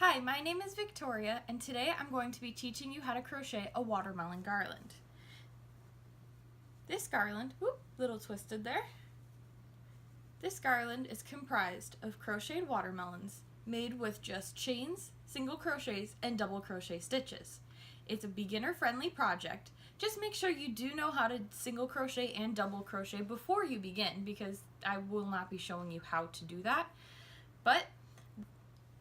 Hi, my name is Victoria, and today I'm going to be teaching you how to crochet a watermelon garland. This garland, little twisted there. This garland is comprised of crocheted watermelons made with just chains, single crochets, and double crochet stitches. It's a beginner-friendly project. Just make sure you do know how to single crochet and double crochet before you begin, because I will not be showing you how to do that. But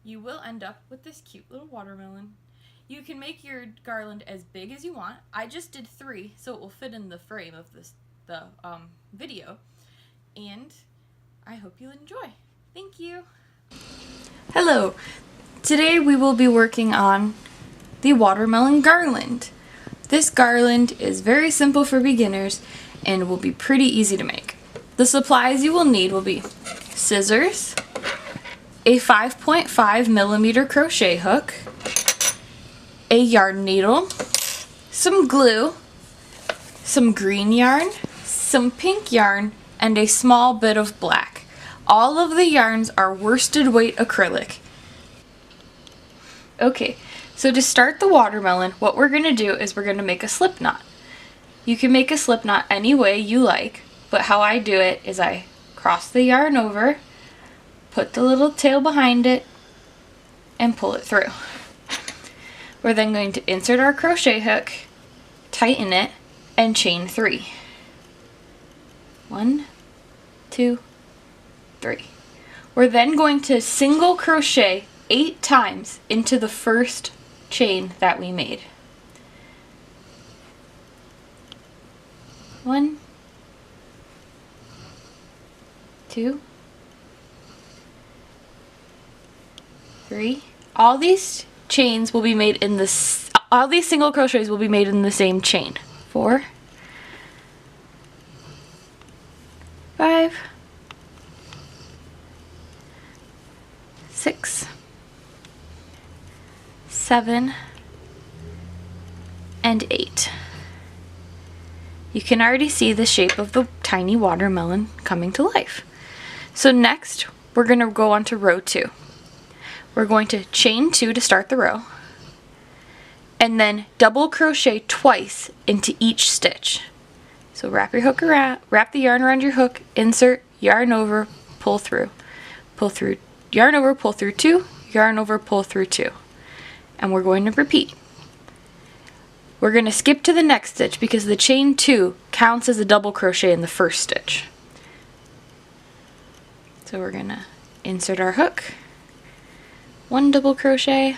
you will end up with this cute little watermelon. You can make your garland as big as you want. I just did 3, so it will fit in the frame of the video. And I hope you'll enjoy. Thank you. Hello. Today we will be working on the watermelon garland. This garland is very simple for beginners and will be pretty easy to make. The supplies you will need will be scissors, a 5.5 millimeter crochet hook, a yarn needle, some glue, some green yarn, some pink yarn, and a small bit of black. All of the yarns are worsted weight acrylic. Okay, so to start the watermelon, what we're going to do is we're going to make a slip knot. You can make a slip knot any way you like, but how I do it is I cross the yarn over, put the little tail behind it, and pull it through. We're then going to insert our crochet hook, tighten it, and chain 3. 1, 2, 3. We're then going to single crochet 8 times into the first chain that we made. 1, 2, 3. All these chains will be made in this. All these single crochets will be made in the same chain. 4, 5, 6, 7, and 8. You can already see the shape of the tiny watermelon coming to life. So next, we're going to go on to row 2. We're going to chain 2 to start the row, and then double crochet twice into each stitch. So wrap your hook around, wrap the yarn around your hook, insert, yarn over, pull through, yarn over, pull through 2, yarn over, pull through 2. And we're going to repeat. We're going to skip to the next stitch because the chain 2 counts as a double crochet in the first stitch. So we're going to insert our hook, 1 double crochet,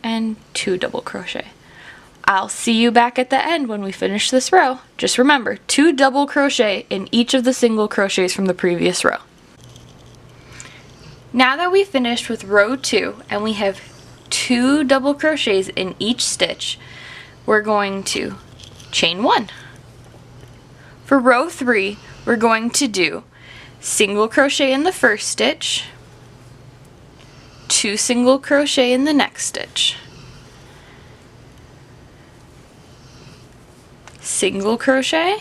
and 2 double crochet. I'll see you back at the end when we finish this row. Just remember, 2 double crochet in each of the single crochets from the previous row. Now that we've finished with row 2 and we have 2 double crochets in each stitch, we're going to chain 1. For row 3, we're going to do single crochet in the first stitch, 2 single crochet in the next stitch, single crochet,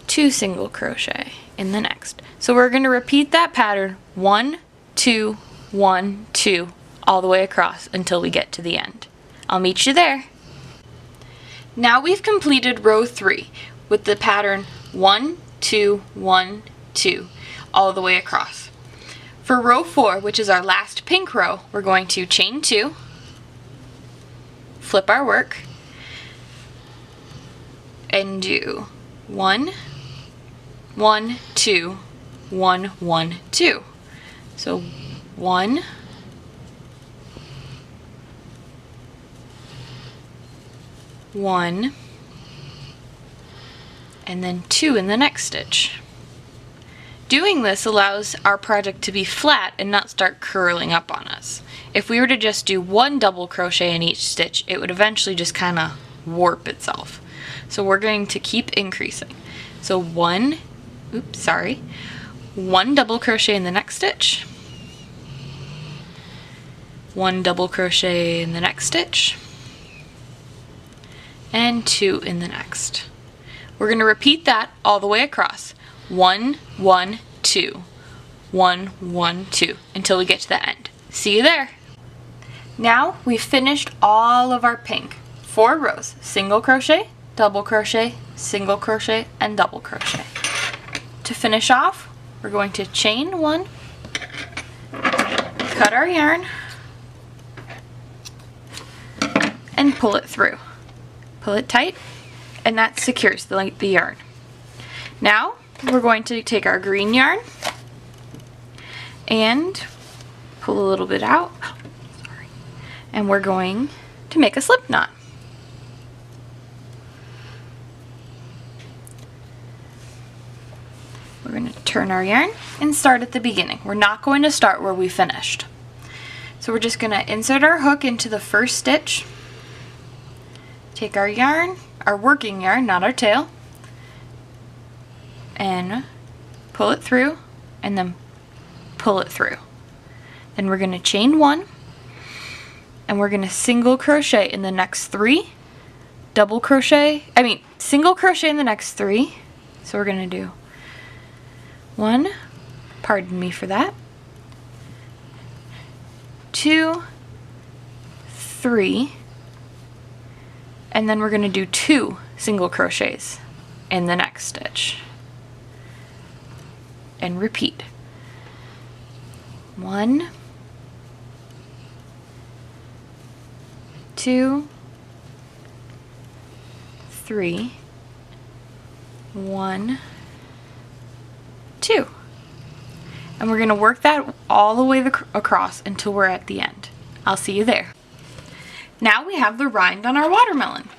2 single crochet in the next. So we're going to repeat that pattern 1, 2, 1, 2 all the way across until we get to the end. I'll meet you there. Now we've completed row 3 with the pattern 1, 2, 1, 2 all the way across. For row 4, which is our last pink row, we're going to chain 2, flip our work, and do 1, 1, 2, 1, 1, 2. So 1, 1, and then 2 in the next stitch. Doing this allows our project to be flat and not start curling up on us. If we were to just do 1 double crochet in each stitch, it would eventually just kind of warp itself. So we're going to keep increasing. So 1 double crochet in the next stitch, 1 double crochet in the next stitch, and 2 in the next. We're going to repeat that all the way across. 1, 1, 2. 1, 1, 2 until we get to the end. See you there. Now we've finished all of our pink. 4 rows, single crochet, double crochet, single crochet, and double crochet. To finish off, we're going to chain 1, cut our yarn, and pull it through. Pull it tight, and that secures the yarn. Now we're going to take our green yarn and pull a little bit out, and we're going to make a slip knot. We're going to turn our yarn and start at the beginning. We're not going to start where we finished. So we're just going to insert our hook into the first stitch, take our yarn, our working yarn, not our tail, and pull it through, and then pull it through. Then we're going to chain 1, and we're going to single crochet in the next 3, single crochet in the next 3. So we're going to do 1, pardon me for that, 2, 3, and then we're going to do 2 single crochets in the next stitch, and repeat. 1, 2, 3, 1, 2. And we're going to work that all the way across until we're at the end. I'll see you there. Now we have the rind on our watermelon.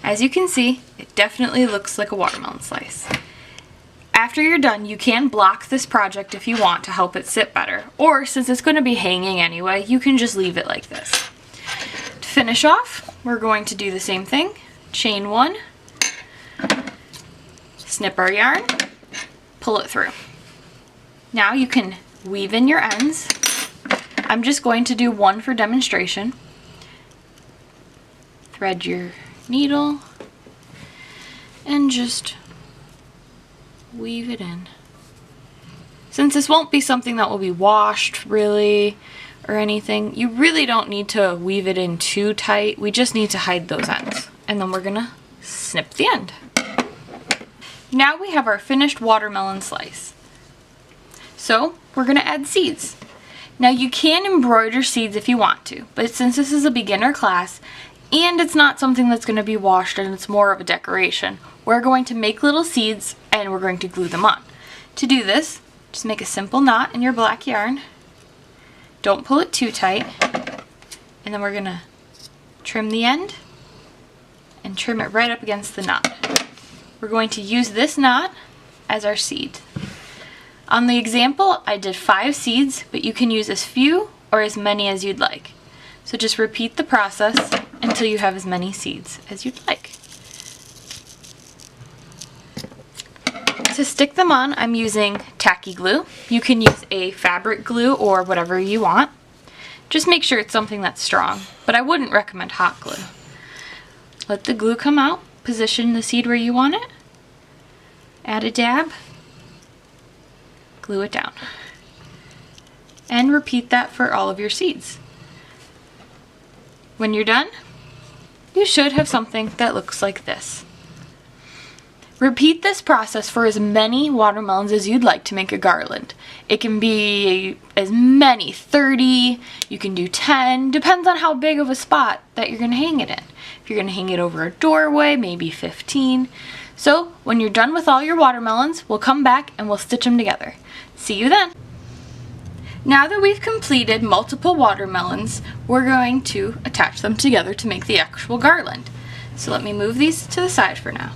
As you can see, it definitely looks like a watermelon slice. After you're done, you can block this project if you want to help it sit better, or since it's going to be hanging anyway, you can just leave it like this. To finish off, we're going to do the same thing. Chain 1, snip our yarn, pull it through. Now you can weave in your ends. I'm just going to do 1 for demonstration. Thread your needle and just weave it in. Since this won't be something that will be washed really or anything, you really don't need to weave it in too tight. We just need to hide those ends. And then we're gonna snip the end. Now we have our finished watermelon slice. So we're gonna add seeds. Now you can embroider seeds if you want to, but since this is a beginner class and it's not something that's gonna be washed and it's more of a decoration, we're going to make little seeds and we're going to glue them on. To do this, just make a simple knot in your black yarn. Don't pull it too tight. And then we're gonna trim the end and trim it right up against the knot. We're going to use this knot as our seed. On the example, I did 5 seeds, but you can use as few or as many as you'd like. So just repeat the process until you have as many seeds as you'd like. To stick them on, I'm using tacky glue. You can use a fabric glue or whatever you want. Just make sure it's something that's strong, but I wouldn't recommend hot glue. Let the glue come out, position the seed where you want it, add a dab, glue it down, and repeat that for all of your seeds. When you're done, you should have something that looks like this. Repeat this process for as many watermelons as you'd like to make a garland. It can be as many, 30, you can do 10, depends on how big of a spot that you're going to hang it in. If you're going to hang it over a doorway, maybe 15. So when you're done with all your watermelons, we'll come back and we'll stitch them together. See you then. Now that we've completed multiple watermelons, we're going to attach them together to make the actual garland. So let me move these to the side for now.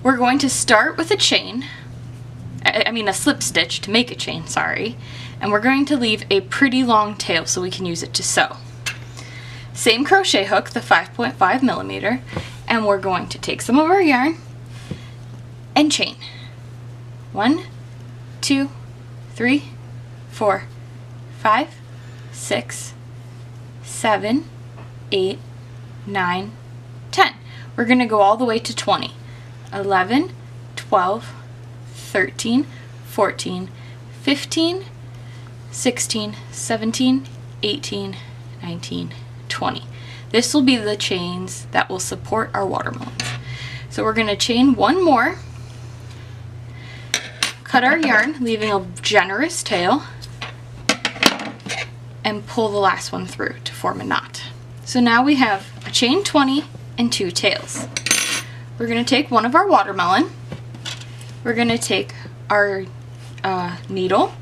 We're going to start with a chain, a slip stitch to make a chain, sorry, and we're going to leave a pretty long tail so we can use it to sew. Same crochet hook, the 5.5 millimeter, and we're going to take some of our yarn and chain. 1, 2, 3, 4, 5, 6, 7, 8, 9, 10. We're going to go all the way to 20. 11, 12, 13, 14, 15, 16, 17, 18, 19, 20. This will be the chains that will support our watermelons. So we're going to chain one more, cut our yarn, leaving a generous tail, and pull the last one through to form a knot. So now we have a chain 20 and 2 tails. We're going to take one of our watermelon, we're going to take our needle,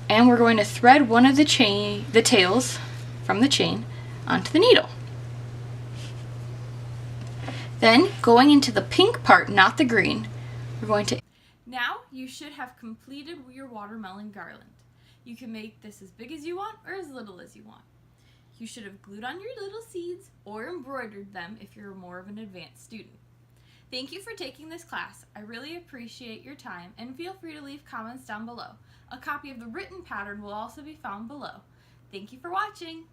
and we're going to thread one of the tails from the chain onto the needle. Then, going into the pink part, not the green, we're going to... Now you should have completed your watermelon garland. You can make this as big as you want or as little as you want. You should have glued on your little seeds or embroidered them if you're more of an advanced student. Thank you for taking this class. I really appreciate your time, and feel free to leave comments down below. A copy of the written pattern will also be found below. Thank you for watching.